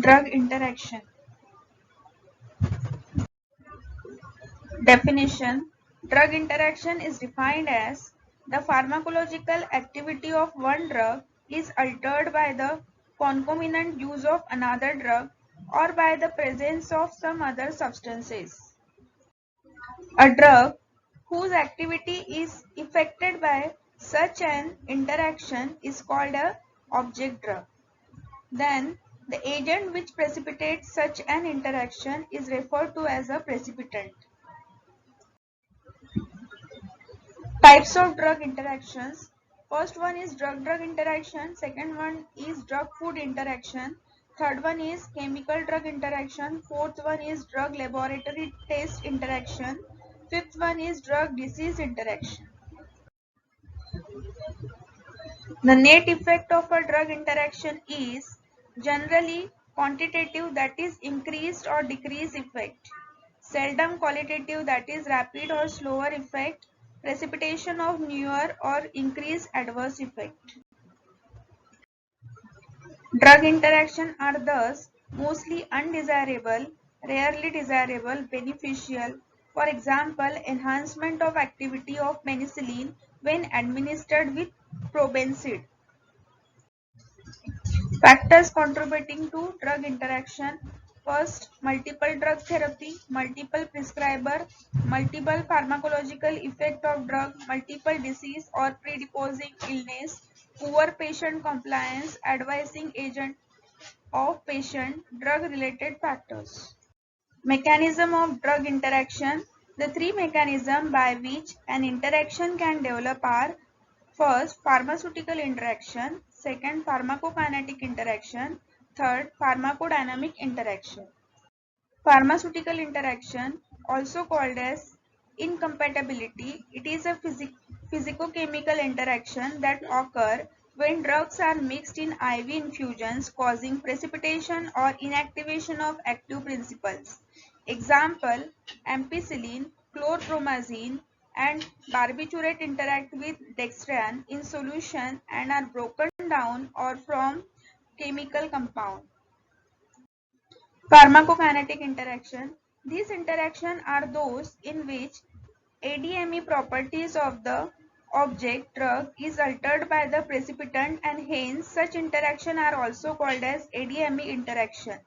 Drug interaction. Definition. Drug interaction is defined as the pharmacological activity of one drug is altered by the concomitant use of another drug or by the presence of some other substances. A drug whose activity is affected by such an interaction is called a object drug. Then, the agent which precipitates such an interaction is referred to as a precipitant. Types of drug interactions. First one is drug-drug interaction. Second one is drug-food interaction. Third one is chemical drug interaction. Fourth one is drug laboratory test interaction. Fifth one is drug disease interaction. The net effect of a drug interaction is generally quantitative, that is increased or decreased effect. Seldom qualitative, that is rapid or slower effect. Precipitation of newer or increased adverse effect. Drug interactions are thus mostly undesirable, rarely desirable, beneficial. For example, enhancement of activity of penicillin when administered with probenecid. Factors contributing to drug interaction. First, multiple drug therapy, multiple prescriber, multiple pharmacological effect of drug, multiple disease or predisposing illness, poor patient compliance, advising agent of patient, drug-related factors. Mechanism of drug interaction. The three mechanisms by which an interaction can develop are: first, pharmaceutical interaction; second, pharmacokinetic interaction; third, pharmacodynamic interaction. Pharmaceutical interaction, also called as incompatibility, it is a physicochemical interaction that occurs when drugs are mixed in IV infusions, causing precipitation or inactivation of active principles. Example: ampicillin, chlorpromazine, and barbiturate interact with dextran in solution and are broken down or form chemical compound. Pharmacokinetic interaction. These interactions are those in which ADME properties of the object drug is altered by the precipitant, and hence such interactions are also called as ADME interaction.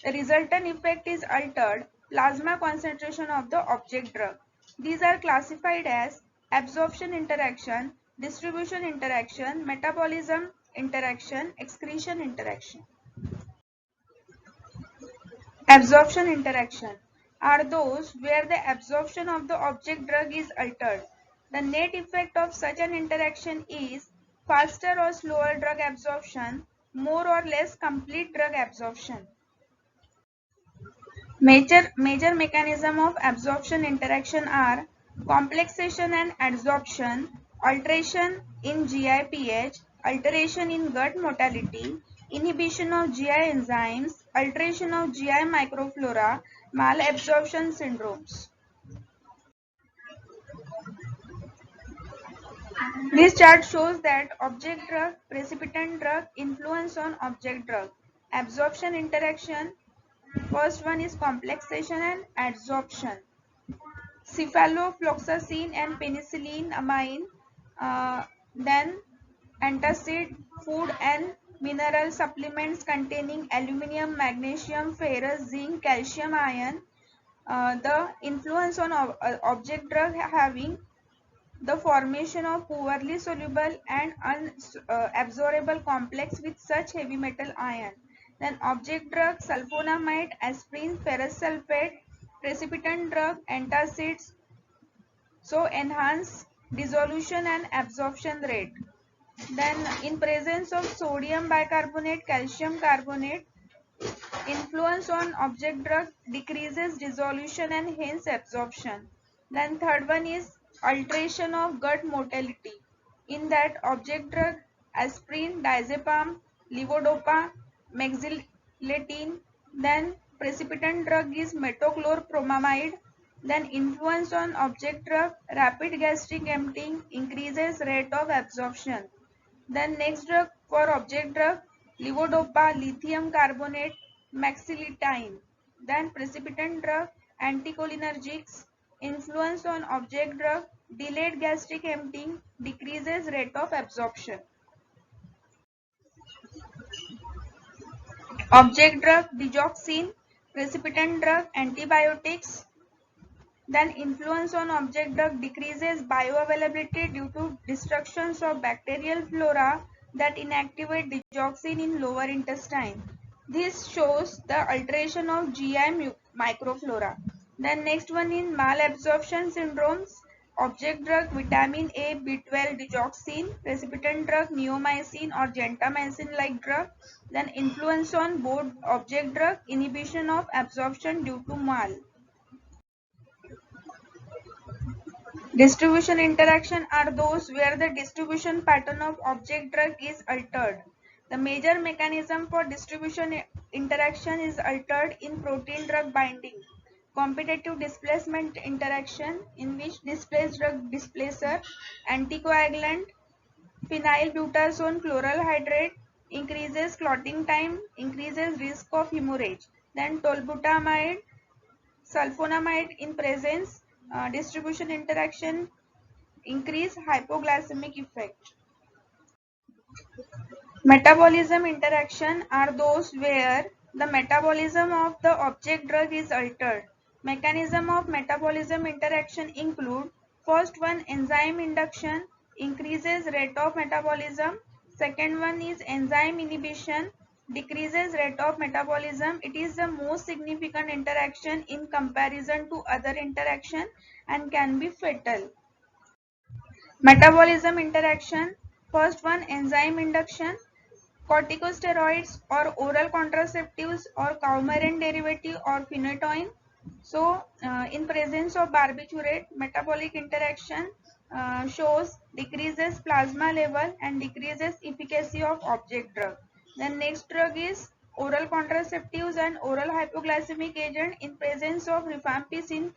The resultant effect is altered plasma concentration of the object drug. These are classified as absorption interaction, distribution interaction, metabolism interaction, excretion interaction. Absorption interaction are those where the absorption of the object drug is altered. The net effect of such an interaction is faster or slower drug absorption, more or less complete drug absorption. Major mechanism of absorption interaction are complexation and adsorption, alteration in GI pH, alteration in gut motility, inhibition of GI enzymes, alteration of GI microflora, malabsorption syndromes. This chart shows that object drug, precipitant drug influence on object drug. Absorption interaction. First one is complexation and adsorption. Cephalofloxacin and penicillin amine, then antacid, food and mineral supplements containing aluminum, magnesium, ferrous, zinc, calcium, iron. The influence on object drug having the formation of poorly soluble and unabsorbable complex with such heavy metal ion. Then object drug sulfonamide, aspirin, ferrous sulfate, precipitant drug antacids, so enhance dissolution and absorption rate. Then in presence of sodium bicarbonate, calcium carbonate, influence on object drug decreases dissolution and hence absorption. Then third one is alteration of gut motility. In that object drug aspirin, diazepam, levodopa, mexiletine. Then precipitant drug is metochlorbromide. Then influence on object drug rapid gastric emptying, increases rate of absorption. Then next drug for object drug levodopa, lithium carbonate, maxilitine. Then precipitant drug, anticholinergics, influence on object drug, delayed gastric emptying, decreases rate of absorption. Object drug, digoxin, precipitant drug, antibiotics. Then influence on object drug decreases bioavailability due to destructions of bacterial flora that inactivate digoxin in lower intestine. This shows the alteration of GI microflora. Then next one in malabsorption syndromes. Object drug vitamin A, B12, digoxin, precipitant drug neomycin or gentamicin like drug. Then influence on both object drug inhibition of absorption due to mal. Distribution interaction are those where the distribution pattern of object drug is altered. The major mechanism for distribution interaction is altered in protein drug binding. Competitive displacement interaction, in which displaced drug displacer, anticoagulant, phenylbutazone chloral hydrate increases clotting time, increases risk of hemorrhage. Then tolbutamide, sulfonamide in presence, distribution interaction increase hypoglycemic effect. Metabolism interaction are those where the metabolism of the object drug is altered. Mechanism of metabolism interaction include first one enzyme induction increases rate of metabolism. Second one is enzyme inhibition decreases rate of metabolism. It is the most significant interaction in comparison to other interaction and can be fatal. Metabolism interaction. First one enzyme induction. Corticosteroids or oral contraceptives or coumarin derivative or phenytoin. So in presence of barbiturate, metabolic interaction shows decreases plasma level and decreases efficacy of object drug. Then next drug is oral contraceptives and oral hypoglycemic agent. In presence of rifampicin,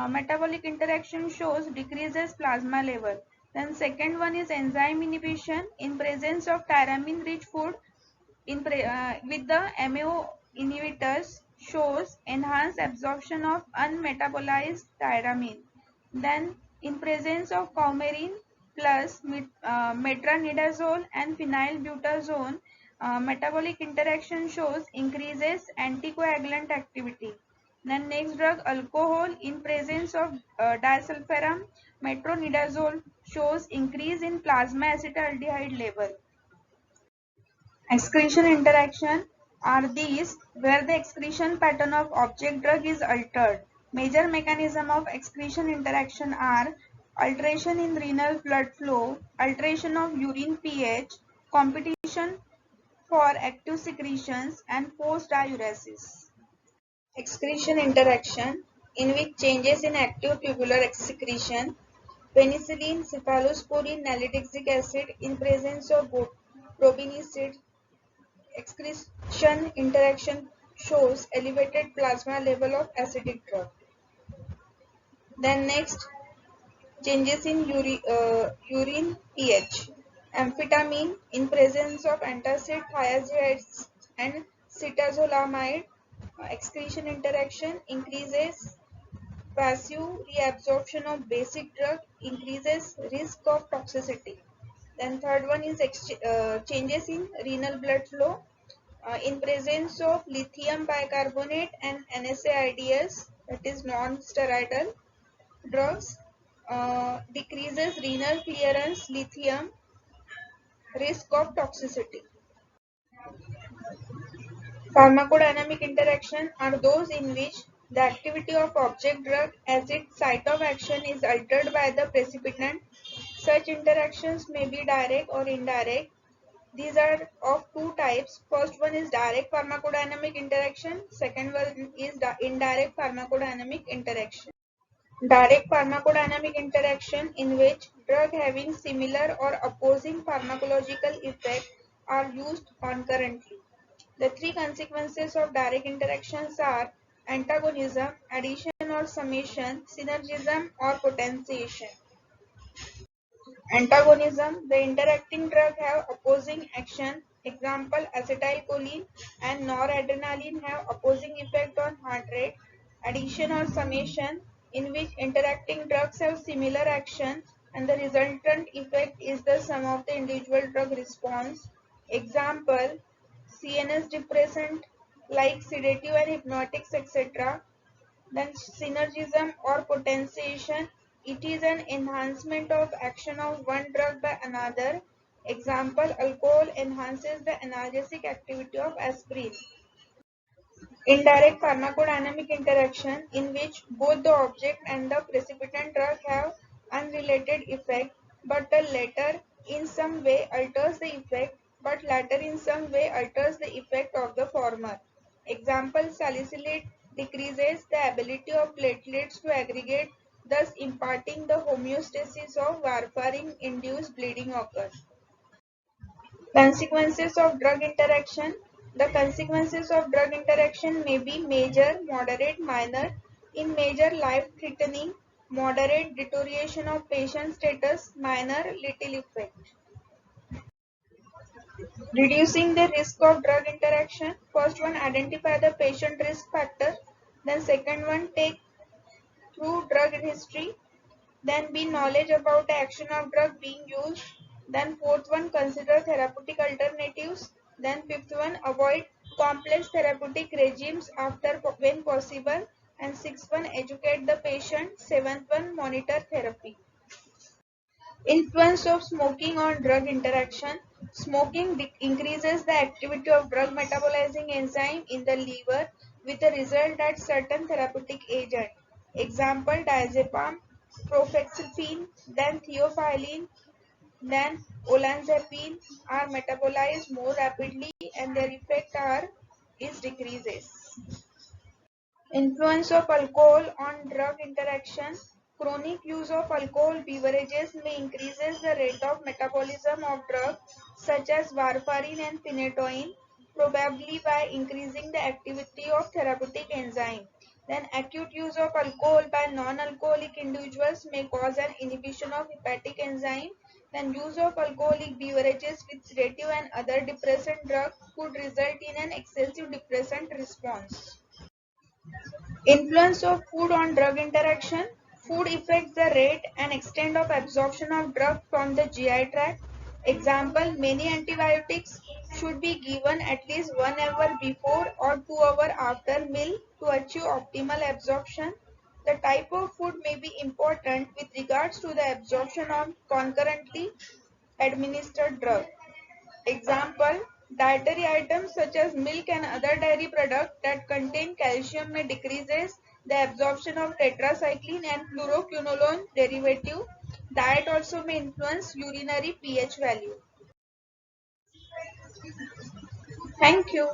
metabolic interaction shows decreases plasma level. Then second one is enzyme inhibition. In presence of tyramine rich food, with the MAO inhibitors shows enhanced absorption of unmetabolized tyramine. Then in presence of coumarin plus metronidazole and phenylbutazone, metabolic interaction shows increases anticoagulant activity. Then next drug alcohol in presence of disulfiram metronidazole shows increase in plasma acetaldehyde level. Excretion interaction are these where the excretion pattern of object drug is altered. Major mechanism of excretion interaction are alteration in renal blood flow, alteration of urine pH, competition for active secretions, and post-diuresis. Excretion interaction, in which changes in active tubular excretion, penicillin, cephalosporin, nalidixic acid in presence of probenicid. Excretion interaction shows elevated plasma level of acidic drug. Then next, changes in urine pH. Amphetamine in presence of antacid, thiazides and cetazolamide. Excretion interaction increases passive reabsorption of basic drug, increases risk of toxicity. Then third one is changes in renal blood flow. In presence of lithium bicarbonate and NSAIDs, that is non-steroidal drugs, decreases renal clearance, lithium, risk of toxicity. Pharmacodynamic interaction are those in which the activity of object drug as its site of action is altered by the precipitant. Such interactions may be direct or indirect. These are of two types. First one is direct pharmacodynamic interaction. Second one is the indirect pharmacodynamic interaction. Direct pharmacodynamic interaction, in which drugs having similar or opposing pharmacological effect are used concurrently. The three consequences of direct interactions are antagonism, addition or summation, synergism or potentiation. Antagonism, the interacting drug have opposing action Example, acetylcholine and noradrenaline have opposing effect on heart rate. Addition or summation, in which interacting drugs have similar action and the resultant effect is the sum of the individual drug response. Example, CNS depressant like sedative and hypnotics, etc. Then synergism or potentiation, it is an enhancement of action of one drug by another. Example, alcohol enhances the analgesic activity of aspirin. Indirect pharmacodynamic interaction, in which both the object and the precipitant drug have unrelated effect, but the latter in some way alters the effect, of the former. Example, salicylate decreases the ability of platelets to aggregate, thus imparting the homeostasis of warfarin-induced bleeding occurs. Consequences of drug interaction. The consequences of drug interaction may be major, moderate, minor. In major, life-threatening; moderate, deterioration of patient status; minor, little effect. Reducing the risk of drug interaction. First one, identify the patient risk factor. Then second one, take through drug history. Then be knowledge about the action of drug being used. Then fourth one, consider therapeutic alternatives. Then fifth one, avoid complex therapeutic regimes after when possible. And sixth one, educate the patient. Seventh one, monitor therapy. Influence of smoking on drug interaction. Smoking increases the activity of drug metabolizing enzyme in the liver with the result that certain therapeutic agent, example diazepam, profexipine, then theophylline, then olanzapine, are metabolized more rapidly and their effect is decreases. Influence of alcohol on drug interaction. Chronic use of alcohol beverages may increases the rate of metabolism of drugs such as warfarin and phenytoin, probably by increasing the activity of therapeutic enzyme. Then acute use of alcohol by non-alcoholic individuals may cause an inhibition of hepatic enzyme. Then use of alcoholic beverages with sedative and other depressant drugs could result in an excessive depressant response. Influence of food on drug interaction. Food affects the rate and extent of absorption of drug from the GI tract. Example, many antibiotics should be given at least 1 hour before or 2 hours after meal to achieve optimal absorption. The type of food may be important with regards to the absorption of concurrently administered drug. Example, dietary items such as milk and other dairy products that contain calcium may decreases the absorption of tetracycline and fluoroquinolone derivative. Diet also may influence urinary pH value. Thank you.